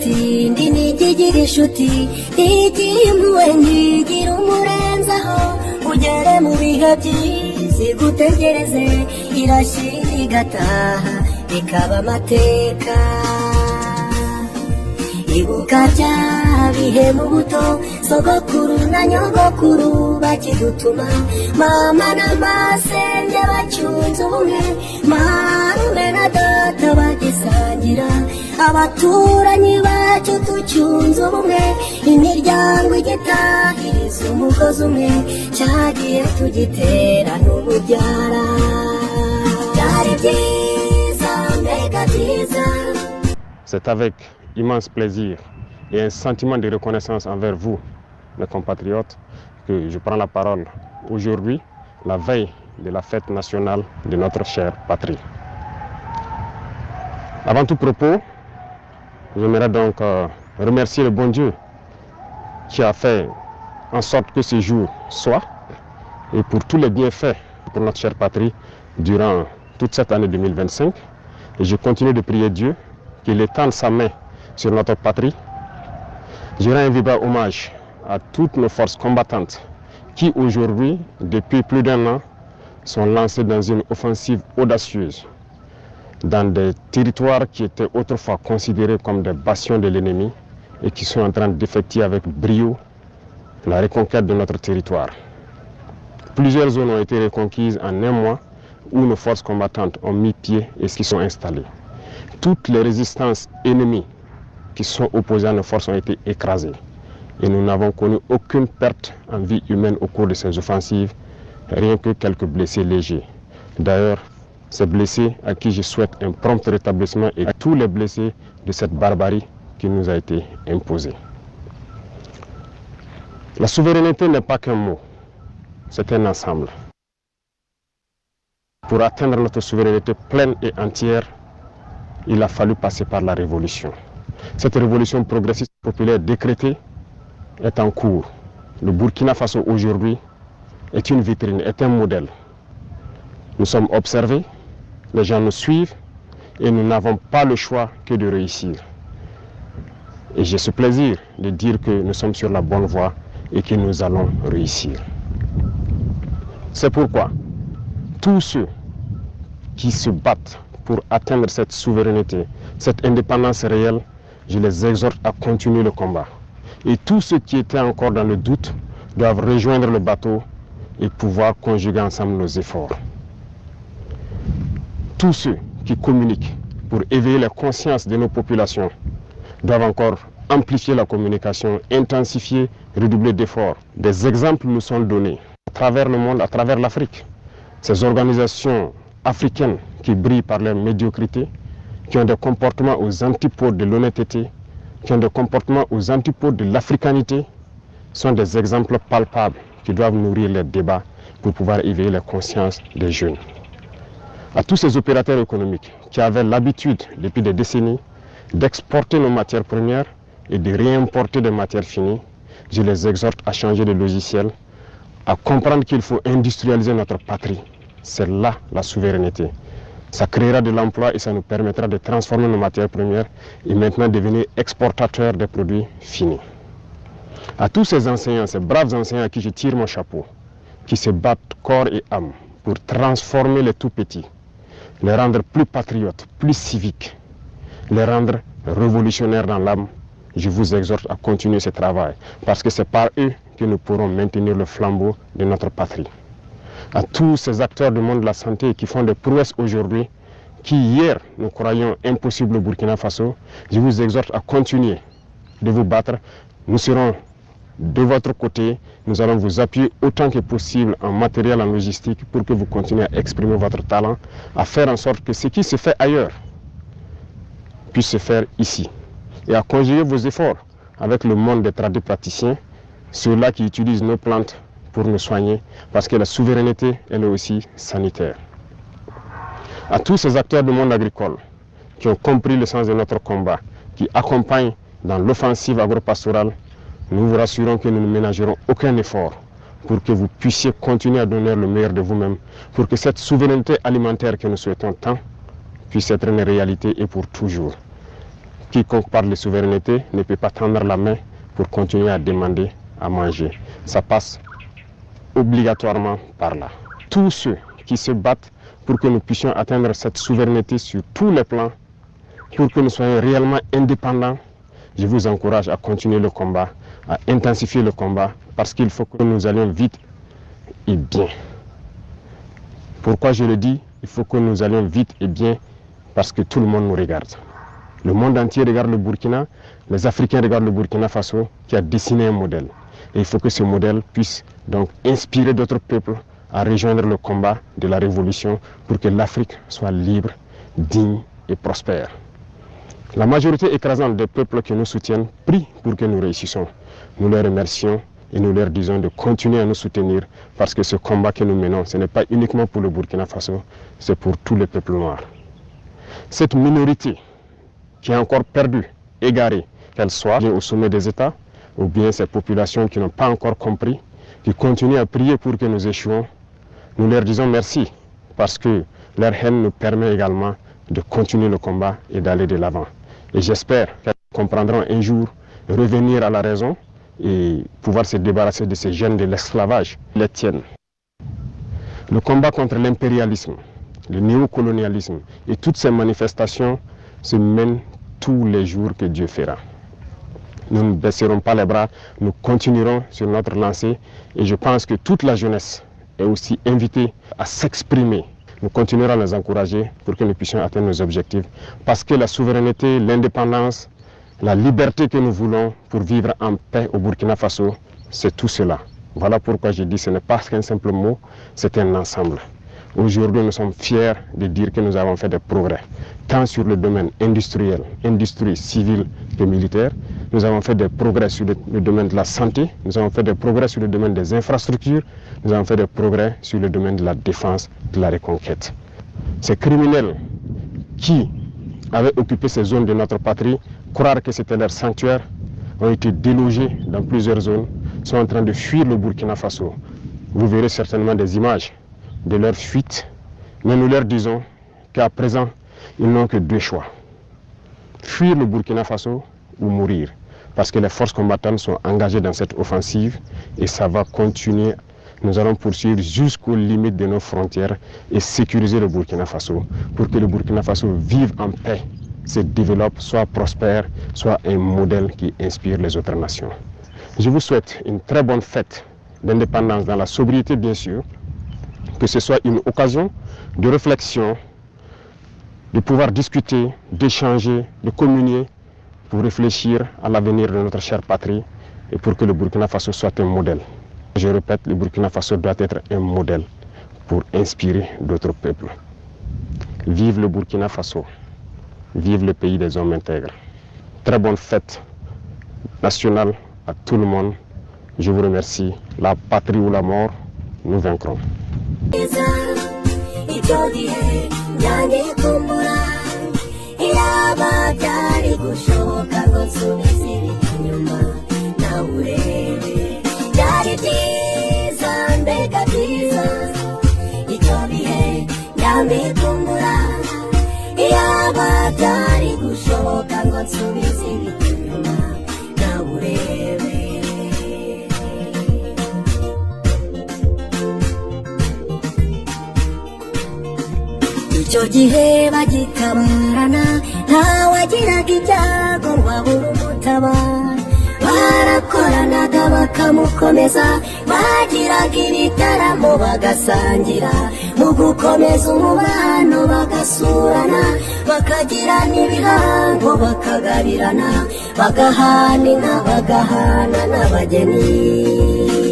uti ndi nikigira inshuti nigiye impuhwe ntigira umurenzaho ugere mu bihe byiza igutegereze irashyira igataha bikaba amateka ibuka bya bihe mu buto sogokuru na nyogokuru bakidutuma mama na masenge bacyunze ubumwe marume na data bagisangira abaturanyi bacu tucyunze ubumwe imiryango igitahiriza umugozi umwe cyagiye tugitera n'umubyara byari byiza mbega byiza. C'est avec immense plaisir et un sentiment de reconnaissance envers vous, mes compatriotes, que je prends la parole aujourd'hui, la veille de la fête nationale de notre chère patrie. Avant tout propos, j'aimerais donc remercier le bon Dieu qui a fait en sorte que ce jour soit et pour tous les bienfaits pour notre chère patrie durant toute cette année 2025. Et je continue de prier Dieu qu'il étende sa main sur notre patrie. Je rends un vibrant hommage à toutes nos forces combattantes qui aujourd'hui, depuis plus d'un an, sont lancées dans une offensive audacieuse dans des territoires qui étaient autrefois considérés comme des bastions de l'ennemi et qui sont en train d'effectuer avec brio la reconquête de notre territoire. Plusieurs zones ont été reconquises en un mois où nos forces combattantes ont mis pied et s'y sont installées. Toutes les résistances ennemies qui sont opposées à nos forces ont été écrasées. Et nous n'avons connu aucune perte en vie humaine au cours de ces offensives, rien que quelques blessés légers. D'ailleurs, ces blessés à qui je souhaite un prompt rétablissement et à tous les blessés de cette barbarie qui nous a été imposée. La souveraineté n'est pas qu'un mot, c'est un ensemble. Pour atteindre notre souveraineté pleine et entière, il a fallu passer par la révolution. Cette révolution progressiste populaire décrétée est en cours. Le Burkina Faso aujourd'hui est une vitrine, est un modèle. Nous sommes observés, les gens nous suivent et nous n'avons pas le choix que de réussir. Et j'ai ce plaisir de dire que nous sommes sur la bonne voie et que nous allons réussir. C'est pourquoi tous ceux qui se battent pour atteindre cette souveraineté, cette indépendance réelle, je les exhorte à continuer le combat. Et tous ceux qui étaient encore dans le doute doivent rejoindre le bateau et pouvoir conjuguer ensemble nos efforts. Tous ceux qui communiquent pour éveiller la conscience de nos populations doivent encore amplifier la communication, intensifier, redoubler d'efforts. Des exemples nous sont donnés à travers le monde, à travers l'Afrique. Ces organisations africaines qui brillent par leur médiocrité, qui ont des comportements aux antipodes de l'honnêteté, qui ont des comportements aux antipodes de l'africanité, sont des exemples palpables qui doivent nourrir les débats pour pouvoir éveiller la conscience des jeunes. À tous ces opérateurs économiques qui avaient l'habitude, depuis des décennies, d'exporter nos matières premières et de réimporter des matières finies, je les exhorte à changer de logiciel, à comprendre qu'il faut industrialiser notre patrie. C'est là la souveraineté. Ça créera de l'emploi et ça nous permettra de transformer nos matières premières et maintenant devenir exportateurs des produits finis. À tous ces enseignants, ces braves enseignants à qui je tire mon chapeau, qui se battent corps et âme pour transformer les tout-petits, les rendre plus patriotes, plus civiques, les rendre révolutionnaires dans l'âme, je vous exhorte à continuer ce travail parce que c'est par eux que nous pourrons maintenir le flambeau de notre patrie. À tous ces acteurs du monde de la santé qui font des prouesses aujourd'hui, qui hier nous croyions impossibles au Burkina Faso, je vous exhorte à continuer de vous battre. Nous serons de votre côté, nous allons vous appuyer autant que possible en matériel, en logistique, pour que vous continuez à exprimer votre talent, à faire en sorte que ce qui se fait ailleurs puisse se faire ici. Et à conjuguer vos efforts avec le monde des tradipraticiens, ceux-là qui utilisent nos plantes pour nous soigner, parce que la souveraineté, elle est aussi sanitaire. À tous ces acteurs du monde agricole qui ont compris le sens de notre combat, qui accompagnent dans l'offensive agropastorale, nous vous rassurons que nous ne ménagerons aucun effort pour que vous puissiez continuer à donner le meilleur de vous-même, pour que cette souveraineté alimentaire que nous souhaitons tant puisse être une réalité et pour toujours. Quiconque parle de souveraineté ne peut pas tendre la main pour continuer à demander à manger. Ça passe obligatoirement par là. Tous ceux qui se battent pour que nous puissions atteindre cette souveraineté sur tous les plans, pour que nous soyons réellement indépendants, je vous encourage à continuer le combat, à intensifier le combat, parce qu'il faut que nous allions vite et bien. Pourquoi je le dis? Il faut que nous allions vite et bien, parce que tout le monde nous regarde. Le monde entier regarde le Burkina, les Africains regardent le Burkina Faso, qui a dessiné un modèle. Et il faut que ce modèle puisse donc inspirer d'autres peuples à rejoindre le combat de la révolution pour que l'Afrique soit libre, digne et prospère. La majorité écrasante des peuples qui nous soutiennent prie pour que nous réussissions. Nous les remercions et nous leur disons de continuer à nous soutenir parce que ce combat que nous menons, ce n'est pas uniquement pour le Burkina Faso, c'est pour tous les peuples noirs. Cette minorité qui est encore perdue, égarée, qu'elle soit au sommet des États, ou bien ces populations qui n'ont pas encore compris, qui continuent à prier pour que nous échouons, nous leur disons merci parce que leur haine nous permet également de continuer le combat et d'aller de l'avant. Et j'espère qu'elles comprendront un jour revenir à la raison et pouvoir se débarrasser de ces gènes de l'esclavage qui les tiennent. Le combat contre l'impérialisme, le néocolonialisme et toutes ces manifestations se mènent tous les jours que Dieu fera. Nous ne baisserons pas les bras, nous continuerons sur notre lancée et je pense que toute la jeunesse est aussi invitée à s'exprimer. Nous continuerons à les encourager pour que nous puissions atteindre nos objectifs parce que la souveraineté, l'indépendance, la liberté que nous voulons pour vivre en paix au Burkina Faso, c'est tout cela. Voilà pourquoi je dis que ce n'est pas qu'un simple mot, c'est un ensemble. Aujourd'hui, nous sommes fiers de dire que nous avons fait des progrès, tant sur le domaine industriel, industrie civile que militaire. Nous avons fait des progrès sur le domaine de la santé, nous avons fait des progrès sur le domaine des infrastructures, nous avons fait des progrès sur le domaine de la défense, de la reconquête. Ces criminels qui avaient occupé ces zones de notre patrie, croire que c'était leur sanctuaire, ont été délogés dans plusieurs zones, sont en train de fuir le Burkina Faso. Vous verrez certainement des images de leur fuite, mais nous leur disons qu'à présent, ils n'ont que deux choix. Fuir le Burkina Faso ou mourir, parce que les forces combattantes sont engagées dans cette offensive et ça va continuer. Nous allons poursuivre jusqu'aux limites de nos frontières et sécuriser le Burkina Faso pour que le Burkina Faso vive en paix, se développe, soit prospère, soit un modèle qui inspire les autres nations. Je vous souhaite une très bonne fête d'indépendance dans la sobriété bien sûr, que ce soit une occasion de réflexion, de pouvoir discuter, d'échanger, de communier pour réfléchir à l'avenir de notre chère patrie et pour que le Burkina Faso soit un modèle. Je répète, le Burkina Faso doit être un modèle pour inspirer d'autres peuples. Vive le Burkina Faso, vive le pays des hommes intègres. Très bonne fête nationale à tout le monde. Je vous remercie. La patrie ou la mort, nous vaincrons. Icyo gihe bagitabarana ntawagiraga ibyago ngo abure umutabara, barakoranaga bakamukomeza, bagiraga ibitaramo bagasangira, mu gukomeza umubano bagasurana, bakagira n'ibihango bakagabirana, bagahana inka bagahana n'abageni.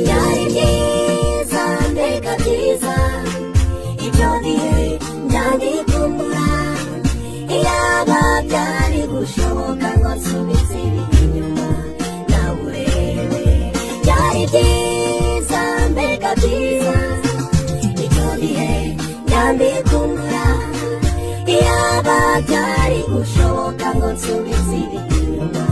Byari byiza mbega byiza ibyo bihe ndabikumbura, iyaba byari gushoboka ngo nsubize inyuma nawe urebe. Byari byiza mbega byiza ibyo bihe ndabikumbura, iyaba byari gushoboka ngo nsubize inyuma